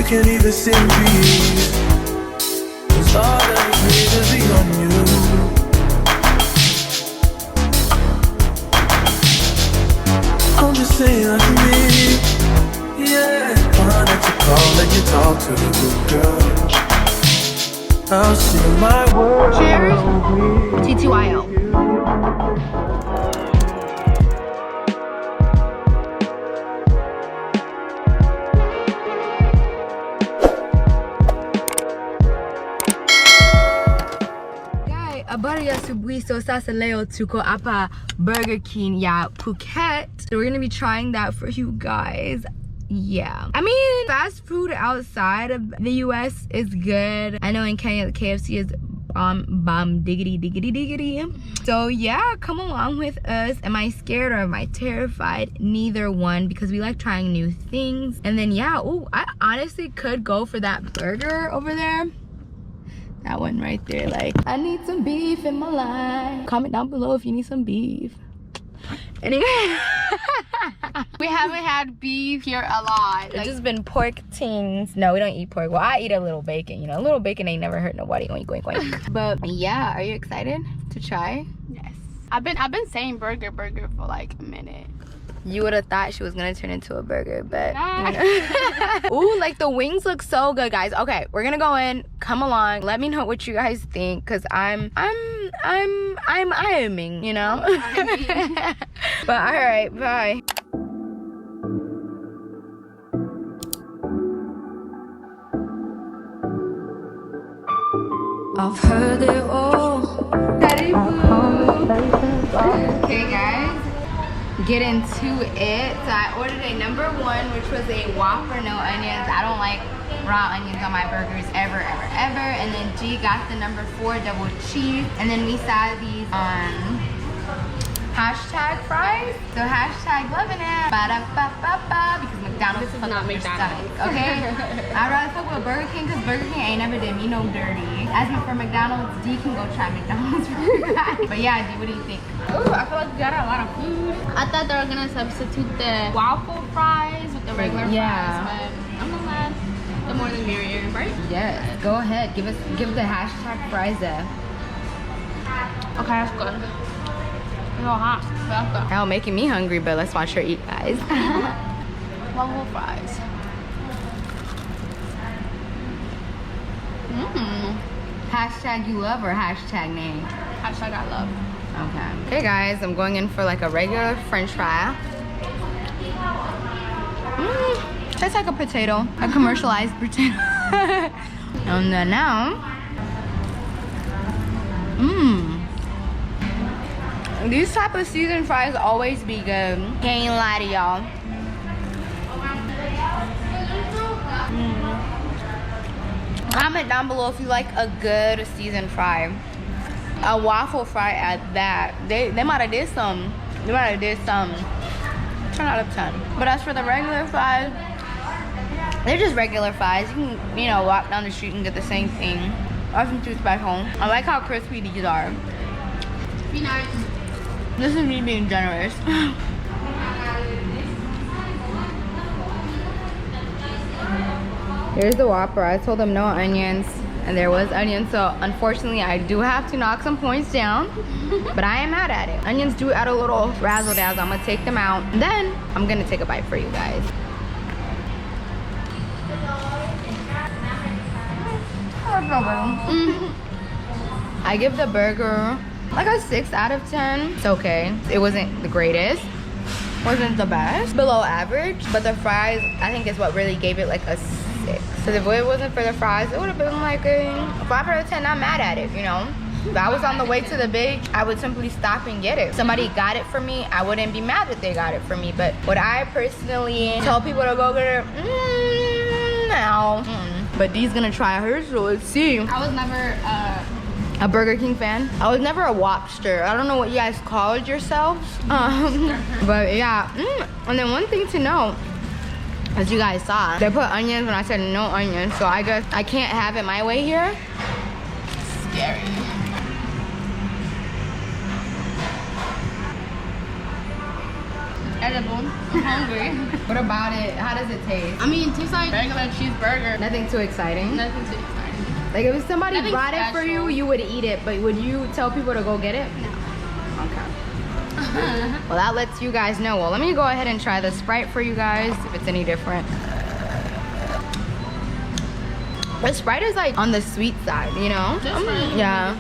can even sing peace. Cause all that is to be on you. I'm just saying I can be, yeah. Fine that you call and you talk to the good girl. I'll see my world. Cheers. TTYL. Habari ya asubuhi. So sasa leo tuko hapa Burger King ya Phuket. So we're gonna be trying that for you guys. Yeah, I mean, fast food outside of the US is good. I know in Kenya the KFC is bomb diggity diggity diggity. So yeah, come along with us. Am I scared or am I terrified? Neither one, because we like trying new things. And then yeah, oh, I honestly could go for that burger over there. That one right there, like, I need some beef in my life. Comment down below if you need some beef. Anyway, we haven't had beef here a lot. It's just been pork tings. No, we don't eat pork. Well, I eat a little bacon. You know, a little bacon ain't never hurt nobody. Oink, oink, oink. But yeah, are you excited to try? Yes. I've been saying burger for like a minute. You would have thought she was gonna turn into a burger, but nah. Ooh, like the wings look so good, guys. Okay, we're gonna go in. Come along. Let me know what you guys think, cause I'm IMing, you know. But all right, bye. I've heard it all. Okay, guys. Get into it. So I ordered a number 1, which was a Whopper, no onions. I don't like raw onions on my burgers ever. And then G got the number 4 double cheese. And then we saw these hashtag fries. So hashtag loving it. Ba-da-ba-ba-ba. Because McDonald's this is not McDonald's. Stomach, okay? I'd rather fuck with Burger King because Burger King ain't never did me no dirty. As for McDonald's, D can go try McDonald's for you guys. But yeah, D, what do you think? Ooh, I feel like we got a lot of food. I thought they were gonna substitute the waffle fries with the regular fries, but I'm glad. The more the merrier, right? Yes. Go ahead. Give the hashtag fries there. Okay, that's good. It's a little hot, but that's good. Now making me hungry, but let's watch her eat, guys. Waffle fries. Hashtag you love or hashtag name? Hashtag I love. Okay. Okay, guys, I'm going in for like a regular French fry. Tastes like a potato, a commercialized potato. And then now, these type of seasoned fries always be good. Can't lie to y'all. Comment down below if you like a good seasoned fry. A waffle fry at that. They might have did some. 10 out of 10. But as for the regular fries, they're just regular fries. You can, you know, walk down the street and get the same thing. Nothing too special. I like how crispy these are. Be nice. This is me being generous. Here's the Whopper. I told them no onions, and there was onions, so unfortunately I do have to knock some points down. But I am mad at it. Onions do add a little razzle dazzle. I'm gonna take them out, and then I'm gonna take a bite for you guys. I give the burger like a 6 out of 10. It's okay. It wasn't the greatest. Wasn't the best. Below average. But the fries, I think, is what really gave it like a 6. So if it wasn't for the fries, it would have been like a 5 out of 10. Not mad at it, you know. If I was on the way to the beach, I would simply stop and get it. If somebody got it for me, I wouldn't be mad that they got it for me. But would I personally tell people to go get it? No. But Dee's gonna try hers, so let's see. I was never a Burger King fan. I was never a Whopster. I don't know what you guys called yourselves. But yeah. And then one thing to know, as you guys saw, they put onions when I said no onions. So I guess I can't have it my way here. Scary. edible. I'm hungry. What about it? How does it taste? I mean, it tastes like regular cheeseburger. Nothing too exciting. Nothing too exciting. Like if somebody Nothing brought it for you, special. you would eat it, but would you tell people to go get it? No. Okay. Well, that lets you guys know. Well, let me go ahead and try the Sprite for you guys, if it's any different. The Sprite is like on the sweet side, you know? Yeah.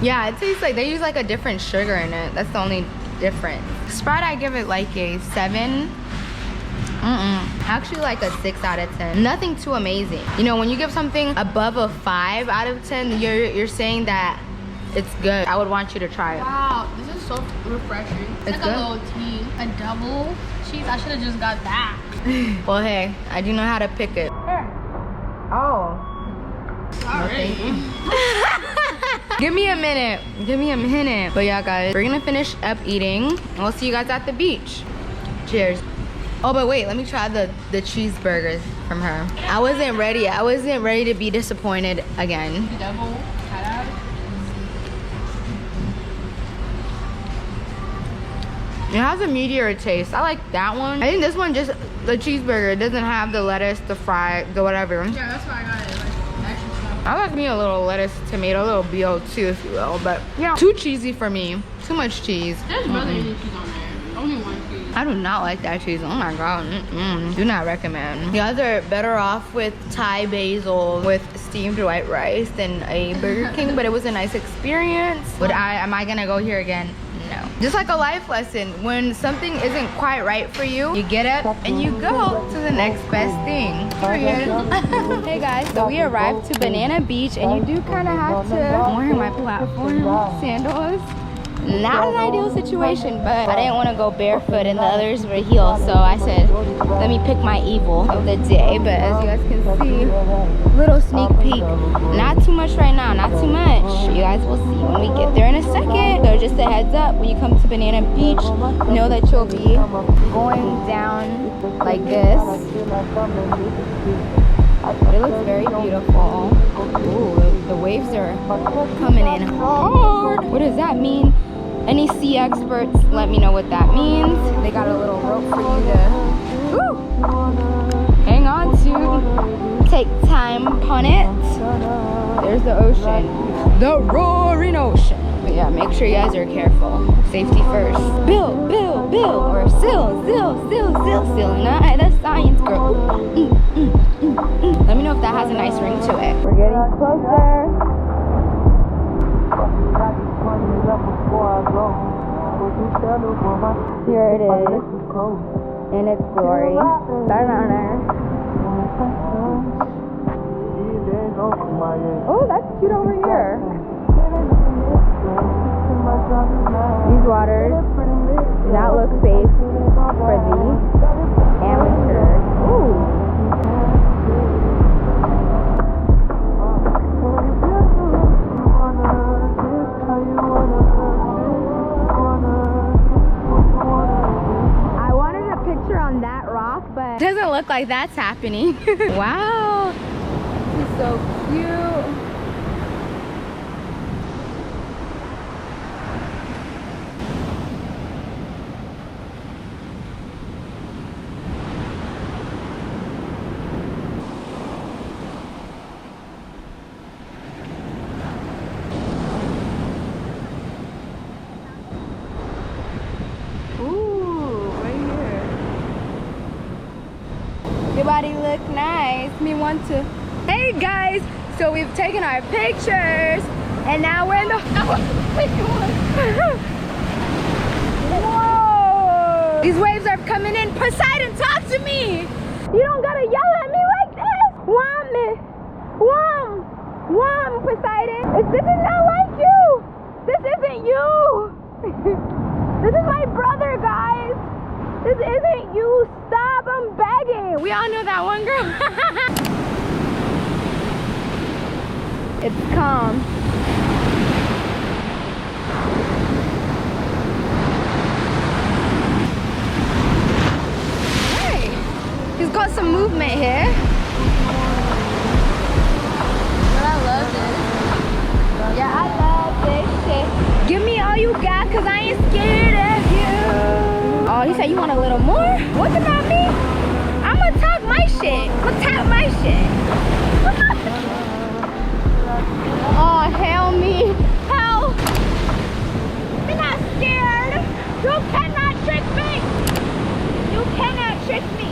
Yeah, it tastes like they use like a different sugar in it. That's the only difference. Sprite, I give it like a 7. Actually like a 6 out of 10. Nothing too amazing. You know, when you give something above a 5 out of 10, you're saying that it's good. I would want you to try it. Wow, this is so refreshing. It's like good? a little tea. A double cheese. I should have just got that. Well, hey, I do know how to pick it. Oh. Sorry. Give me a minute. Give me a minute. But yeah, guys, we're gonna finish up eating. And we'll see you guys at the beach. Cheers. Oh, but wait, let me try the cheeseburgers from her. I wasn't ready. I wasn't ready to be disappointed again. Double cutout. It has a meatier taste. I like that one. I think this one just, the cheeseburger, doesn't have the lettuce, the fry, the whatever. Yeah, that's why I got it. Like extra stuff. I like me a little lettuce, tomato, a little BO2 if you will, but yeah, too cheesy for me. Too much cheese. There's barely any cheese on there. Only one cheese. I do not like that cheese. Oh my god. Do not recommend. You guys are better off with Thai basil with steamed white rice than a Burger King, but it was a nice experience. Am I gonna go here again? No. Just like a life lesson, when something isn't quite right for you, you get up and you go to the next best thing. Period. Hey guys, so we arrived to Banana Beach, and you do kind of have to. I'm wearing my platform sandals. Not an ideal situation, but I didn't want to go barefoot and the others were heels, so I said, let me pick my evil of the day. But as you guys can see, little sneak peek. Not too much right now, not too much. You guys will see when we get there in a second. So just a heads up, when you come to Banana Beach, know that you'll be going down like this. But it looks very beautiful. Ooh, the waves are coming in hard. What does that mean? Any sea experts, let me know what that means. They got a little rope for you to hang on to. Take time upon it. There's the ocean. The roaring ocean. But yeah, make sure you guys are careful. Safety first. Bill, or Sil. And I, the science girl. Let me know if that has a nice ring to it. We're getting closer. Here it is in its glory. Oh, that's cute over here. These waters do not look safe for the amateurs. Ooh. But it doesn't look like that's happening. Wow, this is so cute. Your body look nice. Me want to. Hey guys, so we've taken our pictures and now we're in the. Whoa! These waves are coming in. Poseidon, talk to me. You don't gotta yell at me like this. Wham, Poseidon. This is not like you. This isn't you. This is my brother, guys. This isn't you. Stop, I'm begging. We all know that one girl. It's calm. Hey, he's got some movement here. But I love this. Yeah, I love this shit. Give me all you got, cause I ain't scared of you. Oh, he said you want a little more. What about me? I'ma talk my shit. I'ma tap my shit. Oh, hell me. Hell. I'm not scared. You cannot trick me. You cannot trick me.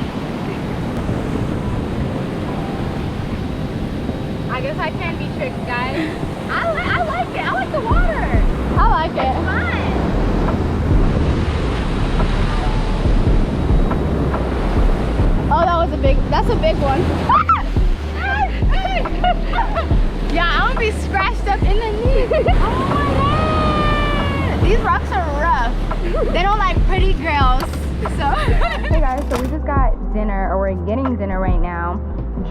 I guess I can be tricked, guys. I like it. I like the water. I like it. It's fun. Oh, that's a big one. Yeah, I'm gonna be scratched up in the knee. Oh my god. These rocks are rough. They don't like pretty girls. So hey guys, so we just got dinner, or we're getting dinner right now.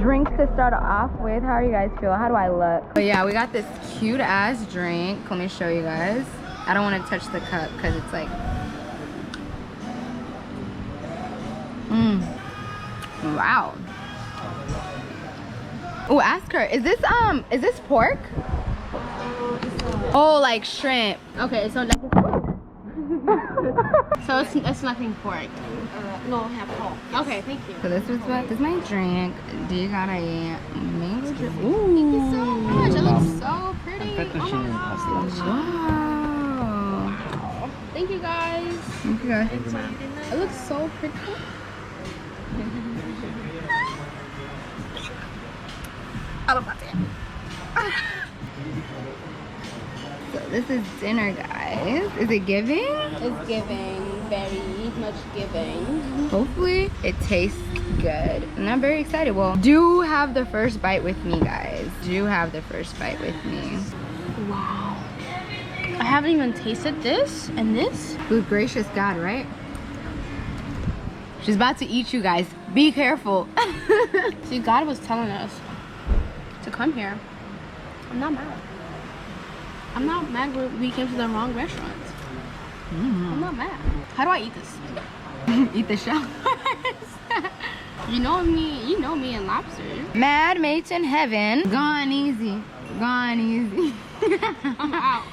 Drinks to start off with. How are you guys feeling? How do I look? But yeah, we got this cute ass drink. Let me show you guys. I don't want to touch the cup because it's like wow. Oh, ask her, is this pork? Oh, like shrimp. Okay, so like so it's nothing pork. No, have pork. Okay, thank you. So this is my drink. Do you got a mango drink? Ooh. Thank you so much. It looks so pretty. Oh my gosh. Wow. Thank you guys. Thank you guys. It looks so pretty. I don't want it. So this is dinner, guys. Is it giving? It's giving, very much giving. Hopefully it tastes good. And I'm very excited. Well, do have the first bite with me, guys. Do have the first bite with me. Wow. I haven't even tasted this and this. Good gracious God, right? She's about to eat you guys. Be careful. See, God was telling us to come here. I'm not mad. I'm not mad we came to the wrong restaurant. I'm not mad. How do I eat this? Eat the shell. You know me and lobster. Mad mates in heaven. Gone easy. Gone easy. I'm out.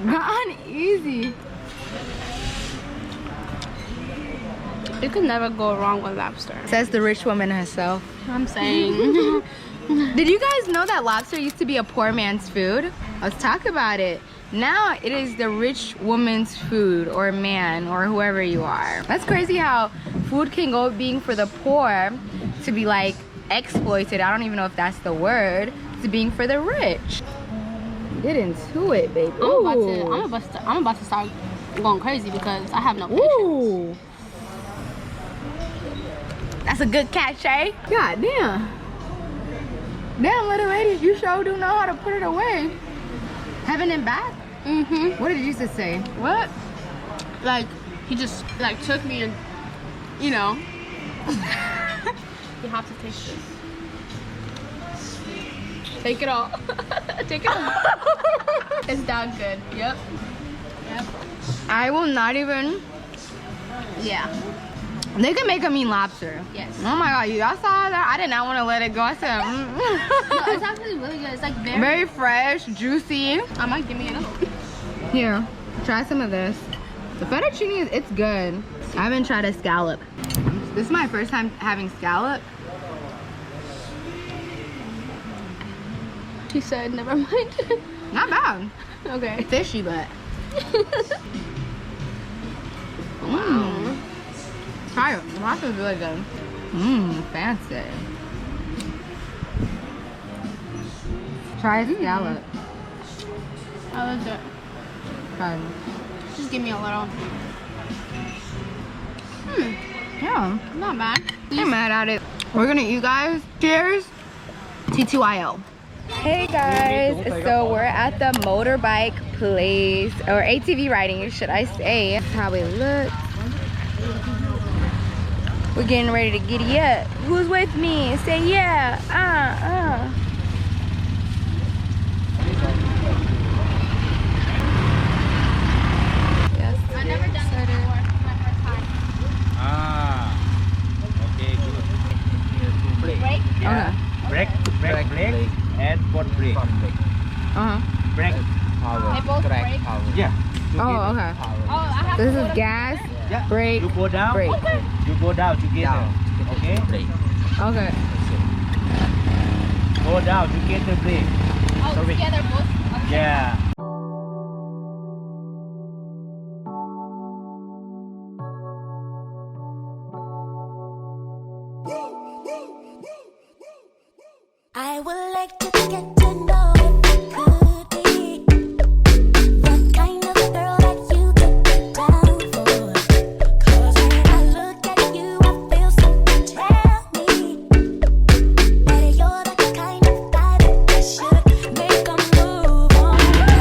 Gone easy. You could never go wrong with lobster. Says the rich woman herself. I'm saying. Did you guys know that lobster used to be a poor man's food? Let's talk about it. Now it is the rich woman's food, or man, or whoever you are. That's crazy how food can go being for the poor to be like exploited. I don't even know if that's the word. To being for the rich. Get into it, baby. I'm about to start going crazy because I have no patience. Ooh. That's a good catch, eh? God damn. Damn, little lady, you sure do know how to put it away. Heaven and back? Mm-hmm. What did Jesus say? What? Like, he just like took me and, you know. You have to taste this. Take it all. Take it all. It's that good. Yep. Yep. I will not even. Yeah. They can make a mean lobster. Yes. Oh my god, y'all saw that? I did not want to let it go. I said, No, it's actually really good. It's like very fresh, juicy. I might give me another one. Here, try some of this. The fettuccine it's good. I haven't tried a scallop. This is my first time having scallop. She said, never mind. Not bad. Okay. Fishy, but. Wow. Try it. The lobster is really good. Fancy. Try a scallop. I like it. Try it. Just give me a little. Yeah. Not bad. I'm mad at it. We're gonna eat, guys. Cheers. TTYL. Hey guys, so we're at the motorbike place, or ATV riding, should I say. That's how it looks. We're getting ready to giddy up. Who's with me? Say yeah. Yes. I've never done this before. It's my first time. Okay, good. Break? Okay. Brake, and foot brake. Brake. They both break? Yeah. Oh, okay. Oh, I have This to is put gas. them Yeah. break, You go down. break. You go down together. Okay. Break. Okay. Go down together, break. Oh, Sorry. together both. Okay. Yeah. I would like to get to know if you could be the kind of girl that you could get down for. 'Cause when I look at you, I feel something tell me that you're the kind of guy that I should make a move on. And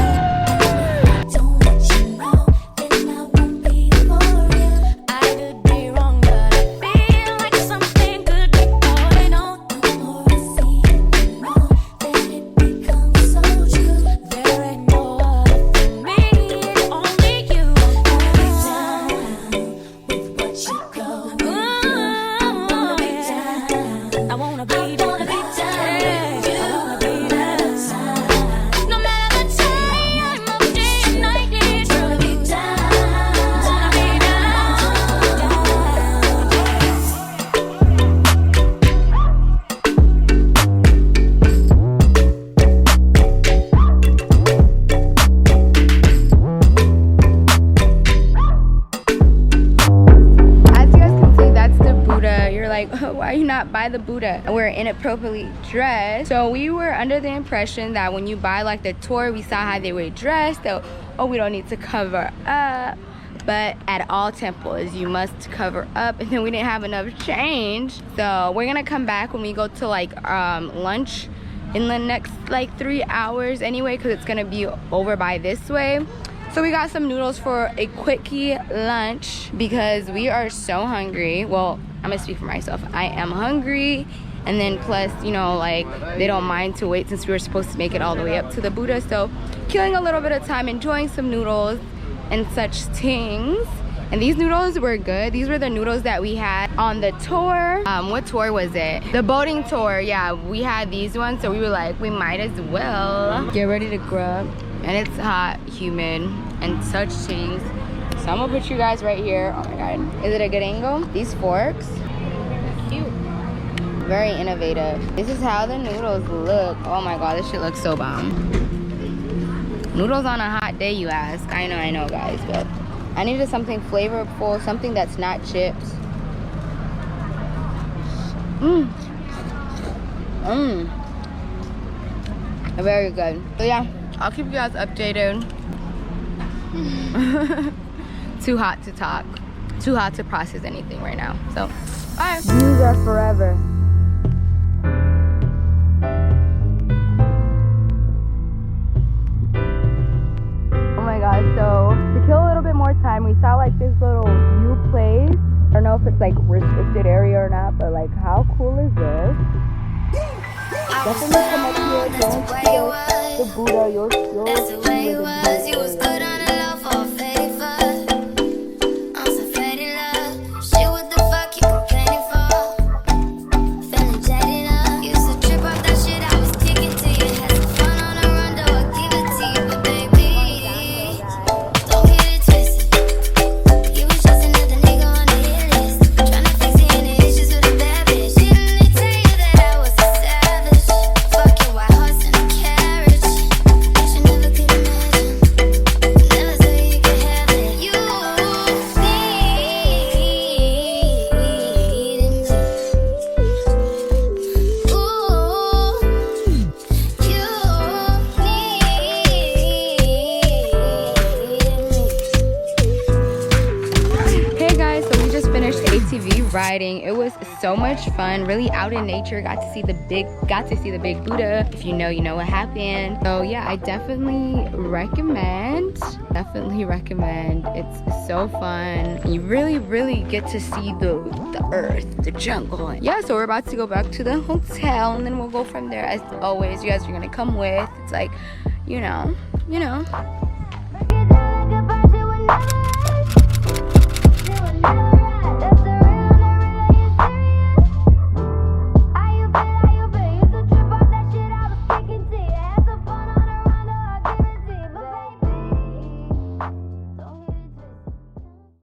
if I don't let you know, then I won't be for real. I could be wrong, but I feel like something could be going on. The more I see it, the more that it becomes so true. There ain't no other for me, it's only you. I wanna be down with what you go. I wanna be down. No matter the time of day and night, it's wanna be down. Wanna be As you guys can see, that's the Buddha. You're like, oh, why are you not by the Buddha? And we're inappropriately dressed. So we were under the impression that when you buy like the tour, we saw how they were dressed. So, oh, we don't need to cover up. But at all temples, you must cover up. And then we didn't have enough change. So we're gonna come back when we go to like lunch in the next like 3 hours anyway, because it's gonna be over by this way. So we got some noodles for a quickie lunch because we are so hungry. Well, I'm gonna speak for myself. I am hungry. And then plus, you know, like they don't mind to wait since we were supposed to make it all the way up to the Buddha. So killing a little bit of time, enjoying some noodles and such things. And these noodles were good. These were the noodles that we had on the tour. What tour was it? The boating tour. Yeah, we had these ones. So we were like, we might as well get ready to grub. And it's hot, humid, and such things. So I'm gonna put you guys right here. Oh my God, is it a good angle? These forks, Cute. very innovative. This is how the noodles look. Oh my God, this shit looks so bomb. Noodles on a hot day, you ask. I know guys, but I needed something flavorful, something that's not chips. Very good. So yeah, I'll keep you guys updated. Too hot to talk. Too hot to process anything right now. So, bye. Views are forever. Oh my God, so to kill a little bit more time, we saw like this little view place. I don't know if it's like restricted area or not, but like how cool is this? Definitely come up here, go and see the Buddha, you'll see where the Buddha is. ATV riding. It was so much fun, really out in nature. Got to see the big Buddha. If you know, you know what happened. So yeah, I definitely recommend. It's so fun. You really get to see the earth, the jungle. Yeah, so we're about to go back to the hotel and then we'll go from there. As always, you guys are gonna come with. It's like, you know.